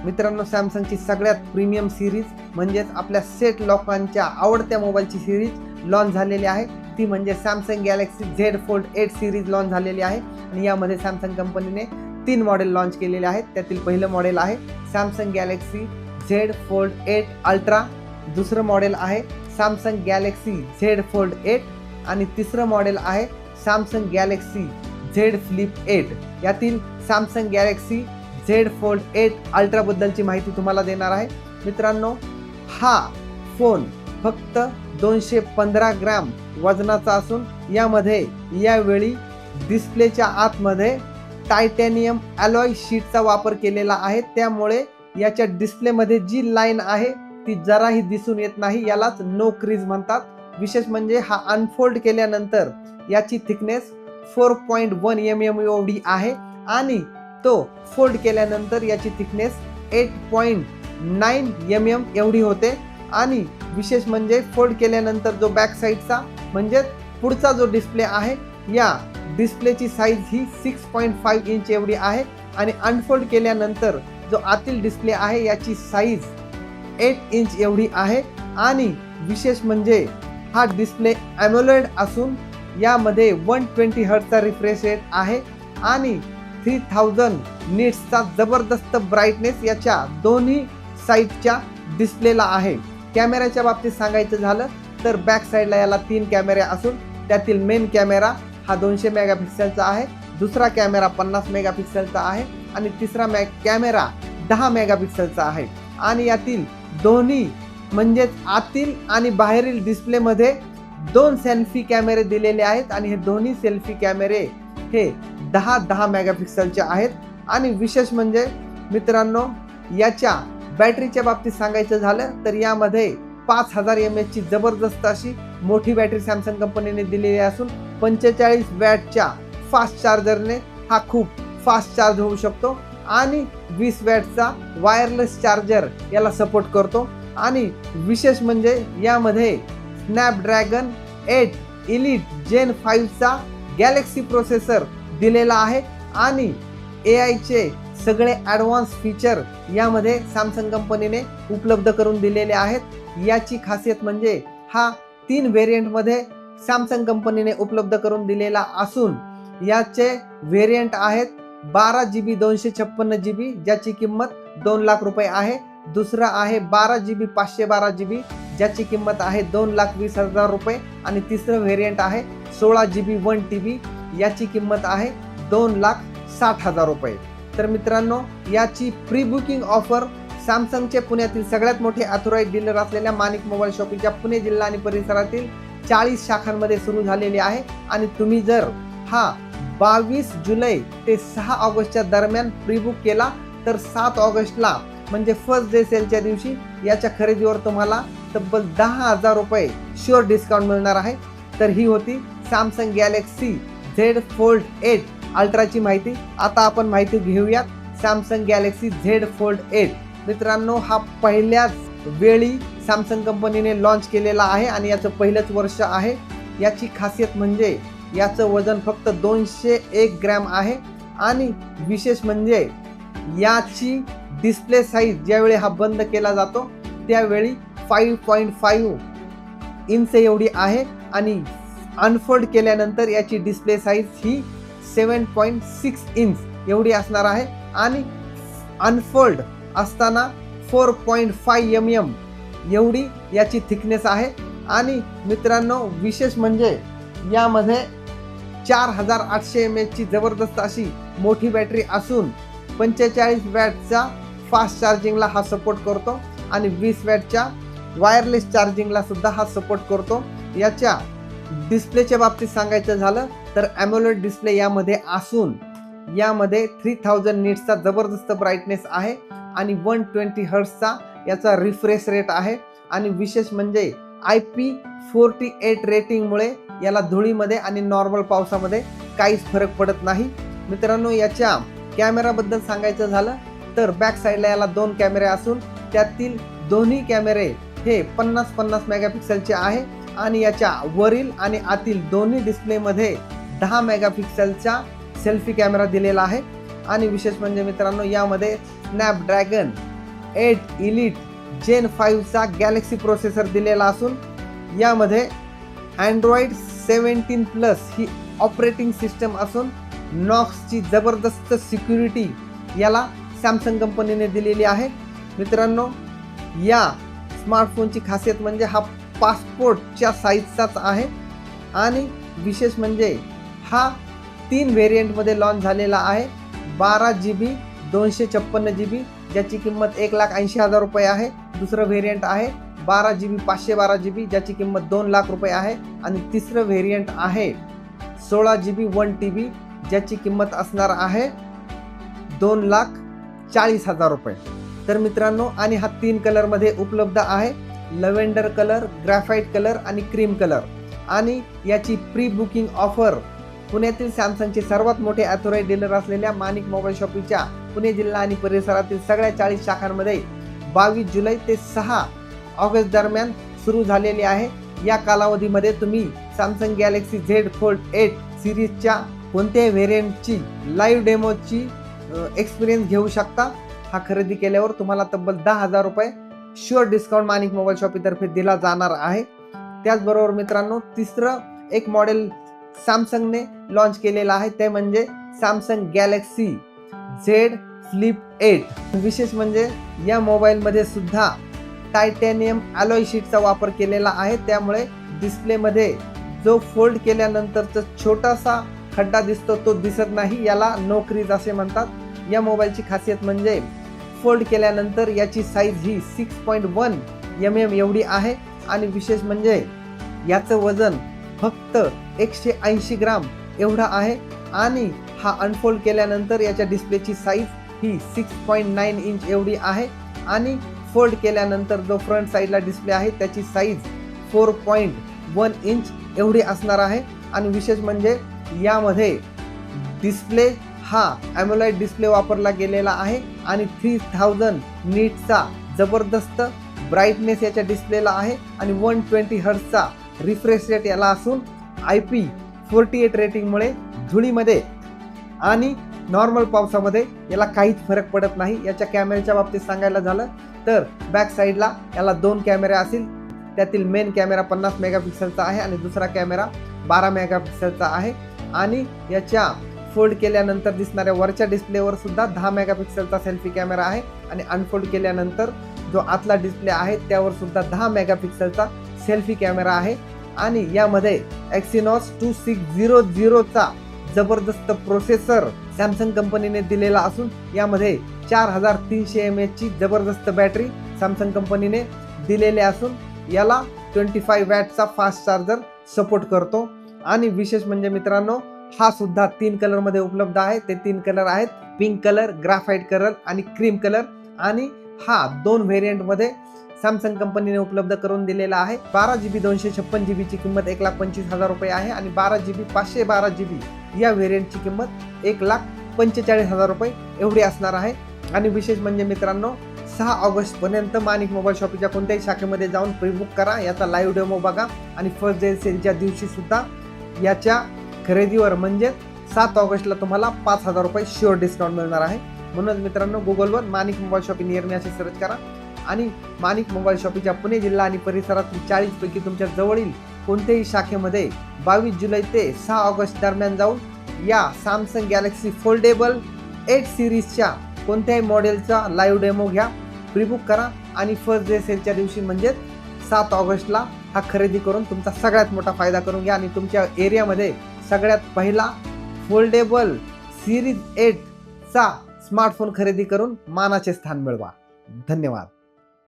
मित्रांनो, सॅमसंगची सगळ्यात premium series म्हणजेच आपल्या सेट लोकांच्या आवडत्या मोबाईलची सिरीज लॉन्च झालेली आहे, ती म्हणजे Samsung Galaxy Z fold 8 series launch झालेली आहे। आणि यामध्ये सॅमसंग कंपनीने 3 मॉडेल लॉन्च केलेले आहेत। त्यातील पहिलं मॉडेल आहे Samsung Galaxy Z fold 8 ultra, दुसरं मॉडेल आहे सॅमसंग गॅलेक्सी झेड फोल्ड 8 आणि तिसरं मॉडेल आहे सॅमसंग गॅलेक्सी झेड फ्लिप 8। यातील Samsung Galaxy Z fold 8 ultra बद्दलची माहिती तुम्हाला देणार आहे। मित्रांनो, हा फोन फक्त 215 ग्रॅम वजनाचा असून यामध्ये यावेळी डिस्प्लेच्या आतमध्ये टायटॅनियम अलॉय शीटचा वापर केलेला आहे, त्यामुळे याच्या डिस्प्लेमध्ये जी लाईन आहे ती जराही दिसून येत नाही, यालाच नो क्रीज म्हणतात। विशेष म्हणजे हा अनफोल्ड केल्यानंतर याची थिकनेस 4.1 mm एवढी आहे आणि तो फोल्ड केल्यानंतर याची थिकनेस 8.9 mm एवढी होते। आणि विशेष म्हणजे फोल्ड केल्यानंतर जो बॅक साईडचा म्हणजे पुढचा जो डिस्प्ले आहे, या डिस्प्लेची साईज ही 6.5 इंच एवढी आहे आणि अनफोल्ड केल्यानंतर जो आतील डिस्प्ले आहे याची साईज 8 इंच एवढी आहे। आणि विशेष म्हणजे हा डिस्प्ले एमोलेड असून यामध्ये 120 हर्ट्जचा रिफ्रेश रेट आहे आणि 3000 निट्सचा जबरदस्त ब्राईटनेस याच्या दोन्ही साईडच्या डिस्प्लेला आहे। कॅमेऱ्याच्या बाबतीत सांगायचं झालं तर बॅक साईडला याला 3 कॅमेरे असून त्यातील मेन कॅमेरा हा 200 मेगापिक्सेलचा आहे, दुसरा कॅमेरा 50 मेगापिक्सेलचा आहे आणि तिसरा कॅमेरा 10 मेगापिक्सेलचा आहे। आणि यातील दोन्ही म्हणजेच आतील आणि बाहेरील डिस्प्लेमध्ये 2 सेल्फी कॅमेरे दिलेले आहेत आणि हे दोन्ही सेल्फी कॅमेरे हे 10 मेगापिक्सेलचे आहेत। आणि विशेष म्हणजे मित्रांनो, याच्या बॅटरीच्या बाबतीत सांगायचं झालं तर यामध्ये 5000 mAh ची जबरदस्त अशी मोठी बॅटरी सॅमसंग कंपनीने दिलेली असून 45 वॅटच्या फास्ट चार्जरने हा खूप फास्ट चार्ज होऊ शकतो आणि 20 वॅटचा वायरलेस चार्जर याला सपोर्ट करतो। आणि विशेष म्हणजे यामध्ये स्नॅपड्रॅगन 8 एलिट जेन 5 चा गॅलेक्सी प्रोसेसर दिलेला आहे आणि AI चे सगळे ॲडव्हान्स फीचर यामध्ये सॅमसंग कंपनीने उपलब्ध करून दिलेले आहेत। याची खासियत म्हणजे हा 3 व्हेरियंटमध्ये सॅमसंग कंपनीने उपलब्ध करून दिलेला असून याचे व्हेरियंट आहेत 12GB 256GB ज्याची किंमत 2 लाख रुपये आहे, दुसरा आहे 12GB 512GB ज्याची किंमत आहे 2,20,000 रुपये आणि तिसरं व्हेरियंट आहे 16GB 1TB याची किंमत आहे 2,60,000 रुपये। तर मित्रांनो, याची प्री बुकिंग ऑफर सॅमसंगचे पुण्यातील सगळ्यात मोठे ऑथोराइज्ड डीलर असलेल्या माणिक मोबाईल शॉपीच्या पुणे जिल्हा आणि परिसरातील 40 शाखांमध्ये सुरू झालेली आहे। आणि तुम्ही जर हा 22 जुलै ते 6 ऑगस्टच्या दरम्यान प्री बुक केला तर 7 ऑगस्टला म्हणजे फर्स्ट डे सेलच्या दिवशी याच्या खरेदीवर तुम्हाला तब्बल 10,000 रुपये शुअर डिस्काउंट मिळणार आहे। तर ही होती सॅमसंग गॅलेक्सी झेड फोल्ड 8 अल्ट्राची माहिती। आता आपण माहिती घेऊयात सॅमसंग गॅलेक्सी झेड फोल्ड 8। मित्रांनो, हा पहिल्याच वेळी सॅमसंग कंपनीने लॉन्च केलेला आहे आणि याचं पहिलंच वर्ष आहे। याची खासियत म्हणजे याचं वजन फक्त 201 ग्रॅम आहे आणि विशेष म्हणजे याची डिस्प्ले साईज ज्यावेळी हा बंद केला जातो त्यावेळी 5.5 इंच एवढी आहे आणि अनफोल्ड केल्यानंतर याची डिस्प्ले साईज ही 7.6 इंच एवढी असणार आहे आणि अनफोल्ड असताना 4.5 mm एवढी याची थिकनेस आहे। आणि मित्रांनो, विशेष म्हणजे यामध्ये 4800 mAh ची जबरदस्त अशी मोठी बॅटरी असून 45 वॅटचा फास्ट चार्जिंगला हा सपोर्ट करतो आणि 20 वॅटच्या वायरलेस चार्जिंगला सुद्धा हा सपोर्ट करतो। याच्या डिस्प्लेच्या बाबतीत सांगायचं झालं तर एमोलेड डिस्प्ले यामध्ये असून यामध्ये 3000 निट्सचा जबरदस्त ब्राईटनेस आहे आणि 120 हर्ट्जचा याचा रिफ्रेश रेट आहे। आणि विशेष म्हणजे IP48 रेटिंगमुळे याला धुळीमध्ये आणि नॉर्मल पावसामध्ये काहीच फरक पडत नाही। मित्रांनो, याच्या कॅमेराबद्दल सांगायचं झालं तर बॅक साईडला याला 2 कॅमेरे असून त्यातील दोन्ही कॅमेरे हे 50 मेगापिक्सेलचे आहे आणि याच्या वरील आणि आतील दोन्ही डिस्प्लेमध्ये 10 मेगापिक्सेलचा सेल्फी कॅमेरा दिलेला आहे। आणि विशेष म्हणजे मित्रांनो, यामध्ये स्नॅपड्रॅगन 8 इलिट जेन 5 चा गॅलेक्सी प्रोसेसर दिलेला असून यामध्ये अँड्रॉइड 17 प्लस ही ऑपरेटिंग सिस्टम असून नॉक्सची जबरदस्त सिक्युरिटी याला सॅमसंग कंपनीने दिलेली आहे. मित्रांनो, या स्मार्टफोनची खासियत म्हणजे हा पासपोर्टच्या साईजचाच आहे आणि विशेष म्हणजे हा 3 व्हेरियंटमध्ये लॉन्च झालेला आहे. 12 GB 256 GB ज्याची किंमत 1,80,000 रुपये आहे. दुसरं व्हेरियंट आहे 12 GB 512 GB ज्याची किंमत 2 लाख रुपये आहे आणि तिसरं व्हेरियंट आहे 16 GB 1 TB ज्याची किंमत असणार आहे 2,40,000 रुपये. तर मित्रांनो, आणि हा 3 कलरमध्ये उपलब्ध आहे, लव्हेंडर कलर, ग्राफाईट कलर आणि क्रीम कलर. आणि याची प्री बुकिंग ऑफर पुण्यातील सॅमसंगचे सर्वात मोठे ॲथोराइज डीलर असलेल्या माणिक मोबाईल शॉपीच्या पुणे जिल्हा आणि परिसरातील सगळ्या 40 शाखांमध्ये 22 जुलै ते 6 ऑगस्ट दरम्यान सुरू झालेली आहे. या कालावधीमध्ये तुम्ही सॅमसंग गॅलेक्सी Z फोल्ड 8 सिरीजच्या कोणत्याही व्हेरियंटची लाईव्ह डेमोची एक्सपिरियन्स घेऊ शकता. हा खरेदी केल्यावर तुम्हाला तब्बल 10,000 रुपये शुअर डिस्काउंट माणिक मोबाईल शॉपीतर्फे दिला जाणार आहे. त्याचबरोबर मित्रांनो, तिसरं एक मॉडेल सॅमसंगने लॉन्च केलेलं आहे ते म्हणजे सॅमसंग गॅलेक्सी Z फ्लिप 8. विशेष म्हणजे या मोबाईलमध्ये सुद्धा टायटॅनियम अलॉय शीटचा वापर केलेला आहे. त्यामुळे डिस्प्लेमध्ये जो फोल्ड केल्यानंतरचा छोटासा खड्डा दिसतो तो दिसत नाही. याला नो क्रीज असे म्हणतात. या मोबाईलची खासियत म्हणजे फोल्ड केल्यानंतर याची साईज ही 6.1 mm एवढी आहे आणि विशेष म्हणजे याचं वजन फक्त 180 ग्राम एवढा आहे आणि हा अनफोल्ड केल्यानंतर याच्या डिस्प्लेची साईज ही 6.9 इंच एवढी आहे आणि फोल्ड केल्यानंतर जो फ्रंट साईडला डिस्प्ले आहे त्याची साईज 4.1 इंच एवढी असणार आहे. आणि विशेष म्हणजे यामध्ये डिस्प्ले हा ॲमोलेड डिस्प्ले वापरला गेलेला आहे आणि 3000 नीट्सचा जबरदस्त ब्राईटनेस याच्या डिस्प्लेला आहे आणि 120 हर्ट्जचा रिफ्रेश रेट याला असून IP48 रेटिंगमुळे धुळीमध्ये आणि नॉर्मल पावसामध्ये याला काहीच फरक पडत नाही. याच्या कॅमेऱ्याच्या बाबतीत सांगायला झालं तर बॅक साईडला याला 2 कॅमेरे असतील. त्यातील मेन कॅमेरा 50 मेगापिक्सेलचा आहे आणि दुसरा कॅमेरा 12 मेगापिक्सेलचा आहे आणि याच्या फोल्ड केल्यानंतर दिसणाऱ्या वरच्या डिस्प्लेवर सुद्धा 10 मेगापिक्सेलचा सेल्फी कॅमेरा आहे आणि अनफोल्ड केल्यानंतर जो आतला डिस्प्ले आहे त्यावर सुद्धा 10 मेगापिक्सेलचा सेल्फी कॅमेरा आहे. आणि यामध्ये Exynos 2600चा जबरदस्त प्रोसेसर सॅमसंग कंपनीने दिलेला असून यामध्ये 4300 mAh ची जबरदस्त बॅटरी सॅमसंग कंपनीने दिलेली असून याला 25 वॅटचा फास्ट चार्जर सपोर्ट करतो. आणि विशेष म्हणजे मित्रांनो, हा सुद्धा 3 कलरमध्ये उपलब्ध आहे. ते 3 कलर आहेत पिंक कलर, ग्राफाईट कलर आणि क्रीम कलर. आणि हा 2 व्हेरियंटमध्ये सॅमसंग कंपनीने उपलब्ध करून दिलेला आहे. 12 GB 256 GB ची किंमत 1,25,000 रुपये आहे आणि 12 GB 512 GB या व्हेरियंटची किंमत 1,45,000 रुपये एवढी असणार आहे. आणि विशेष म्हणजे मित्रांनो, 6 ऑगस्ट पर्यंत माणिक मोबाईल शॉपीच्या कोणत्याही शाखेमध्ये जाऊन प्रीबुक करा, याचा लाईव्ह डेमो बघा आणि फर्स्ट डे सेलच्या दिवशी सुद्धा याच्या खरेदीवर म्हणजे 7 ऑगस्टला तुम्हाला 5,000 रुपये शुअर डिस्काउंट मिळणार आहे. म्हणून मित्रांनो, गुगलवर माणिक मोबाईल शॉपी नियर मी असे सर्च करा आणि माणिक मोबाईल शॉपीच्या पुणे जिल्हा आणि परिसरातील 40 पैकी तुमच्या जवळील कोणत्याही शाखेमध्ये 22 जुलै ते 6 ऑगस्ट दरम्यान जाऊन या सॅमसंग गॅलेक्सी फोल्डेबल 8 सिरीजच्या कोणत्याही मॉडेलचा लाईव्ह डेमो घ्या, प्रीबुक करा आणि फर्स्ट डे सेलच्या दिवशी म्हणजे 7 ऑगस्टला हा खरेदी करून तुमचा सगळ्यात मोठा फायदा करून घ्या आणि तुमच्या एरियामध्ये सगळ्यात पहिला फोल्डेबल सिरीज 8 चा स्मार्टफोन खरेदी करून मानाचे स्थान मिळवा. धन्यवाद.